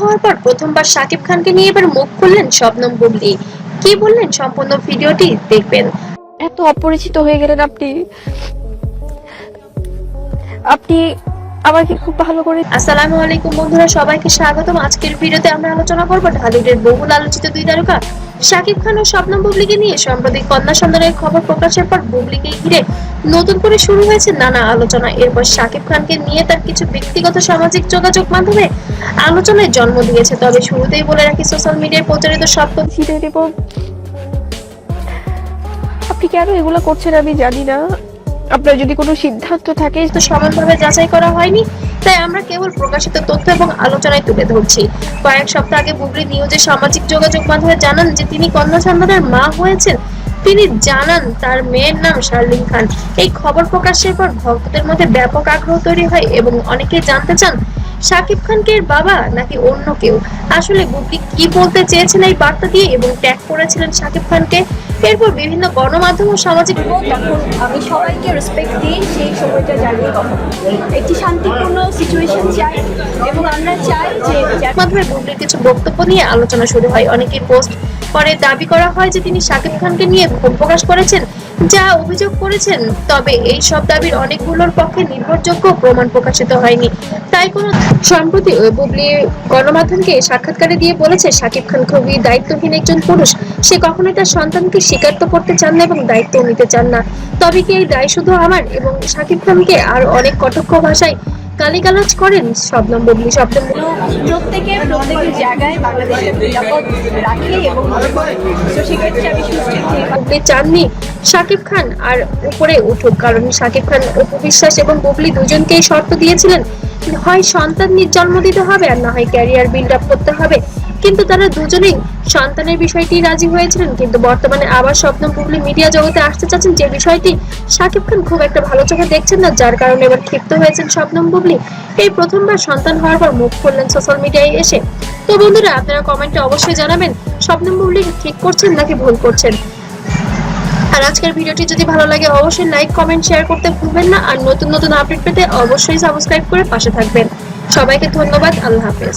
হওয়ার পর প্রথমবার শাকিব খানকে নিয়ে এবার মুখ খুললেন শবনম বুবলী। কি বললেন সম্পূর্ণ ভিডিওটি দেখবেন। এত অপরিচিত হয়ে গেলেন আপনি। আপনি আমাকে খুব ভালো করে। আসসালামু আলাইকুম বন্ধুরা, সবাইকে স্বাগতম। আজকের ভিডিওতে আমরা আলোচনা করব ঢালিউডের বহুল আলোচিত দুই তারকা শাকিব খান ও শবনম বুবলীকে নিয়ে সম্প্রতি কন্যা সন্তানের খবর প্রকাশের পর বুবলীকে ঘিরে নতুন করে শুরু হয়েছে নানা আলোচনা। এরপর শাকিব খানকে নিয়ে তার কিছু ব্যক্তিগত সামাজিক যোগাযোগ মাধ্যমে আলোচনায় জন্ম দিয়েছে। তবে শুরুতেই বলে রাখি, সোশ্যাল মিডিয়ায় প্রচারিত সব ছিঁড়ে দেব। আপনি কেন এগুলো করছেন আমি জানি না। আপনার যদি কোনো সিদ্ধান্ত থাকে তো সমানভাবে যাচাই করা হয়নি, তাই আমরা কেবল প্রকাশিত তথ্য এবং আলোচনায় তুলে ধরছি। কয়েক সপ্তাহ আগে বুবলী নিউজে সামাজিক যোগাযোগ মাধ্যমে জানান যে তিনি কন্যা সন্তানের মা হয়েছেন। তিনি জানান তার মেয়ের নাম শার্লিন খান। এই খবর প্রকাশের পর ভক্তদের মধ্যে ব্যাপক আগ্রহ তৈরি হয় এবং অনেকেই জানতে চান শাকিব খানকে এর বাবা নাকি অন্য কেউ। আসলে বুবলী কি বলতে চেয়েছেন এই বার্তা দিয়ে এবং ট্যাগ করেছিলেন শাকিব খানকে। এরপর বিভিন্ন গণমাধ্যম ও সামাজিক তখন আমি সবাইকে রেসপেক্ট দিয়ে সেই সময়টা জানিয়ে কথা বলি। একটি শান্তিপূর্ণ সিচুয়েশন চাই এবং আমরা চাই যে মাধ্যমে বুবলীর কিছু বক্তব্য নিয়ে আলোচনা শুরু হয়। অনেকেই পোস্ট করে দাবি করা হয় যে তিনি শাকিব খানকে নিয়ে ক্ষোভ প্রকাশ করেছেন, যা অভিযোগ করেছেন। তবে এই সব দাবির অনেকগুলোর পক্ষে নির্ভরযোগ্য প্রমাণ প্রকাশিত হয়নি। তাই কোনো সম্প্রতি বুবলী গণমাধ্যমকে সাক্ষাৎকারে দিয়ে বলেছে শাকিব খান খুবই দায়িত্বহীন একজন পুরুষ। সে কখনোই তার সন্তানকে স্বীকার করতে চান না এবং দায়িত্ব নিতে চান না। তবে কি এই দায় শুধু আমার? এবং শাকিব খানকে আর অনেক কটূক্ষ ভাষায় গালিগালাজ করেন শবনম বুবলী। প্রত্যেকের জায়গায় বাংলাদেশের নিরাপদ রাখে এবং মনে করে। তো সেক্ষেত্রে আমি সুস্থির যে বুবলী চাননি শাকিব খান আর উপরে উঠুক, কারণ শাকিব খান, অপু বিশ্বাস এবং বুবলী দুজনকেই শর্ত দিয়েছিলেন, হয় সন্তান জন্ম দিতে হবে আর না হয় ক্যারিয়ার বিল্ড আপ করতে হবে। কিন্তু তারা দুজনেই সন্তানের বিষয়টি রাজি হয়েছিলেন। কিন্তু বর্তমানে আবার শবনম বুবলী মিডিয়া জগতে আসতে চাচ্ছেন, যে বিষয়টি শাকিব খান খুব একটা ভালো চোখে দেখছেন না, যার কারণে এবার ক্ষিপ্ত হয়েছেন শবনম বুবলী। এই প্রথমবার সন্তান হওয়ার পর মুখ খুললেন সোশ্যাল মিডিয়ায় এসে। তো বন্ধুরা, আপনারা কমেন্টে অবশ্যই জানাবেন শবনম বুবলী ঠিক করছেন নাকি ভুল করছেন। আর আজকের ভিডিওটি যদি ভালো লাগে অবশ্যই লাইক, কমেন্ট, শেয়ার করতে ভুলবেন না। আর নতুন নতুন আপডেট পেতে অবশ্যই সাবস্ক্রাইব করে পাশে থাকবেন। সবাইকে ধন্যবাদ। আল্লাহ হাফেজ।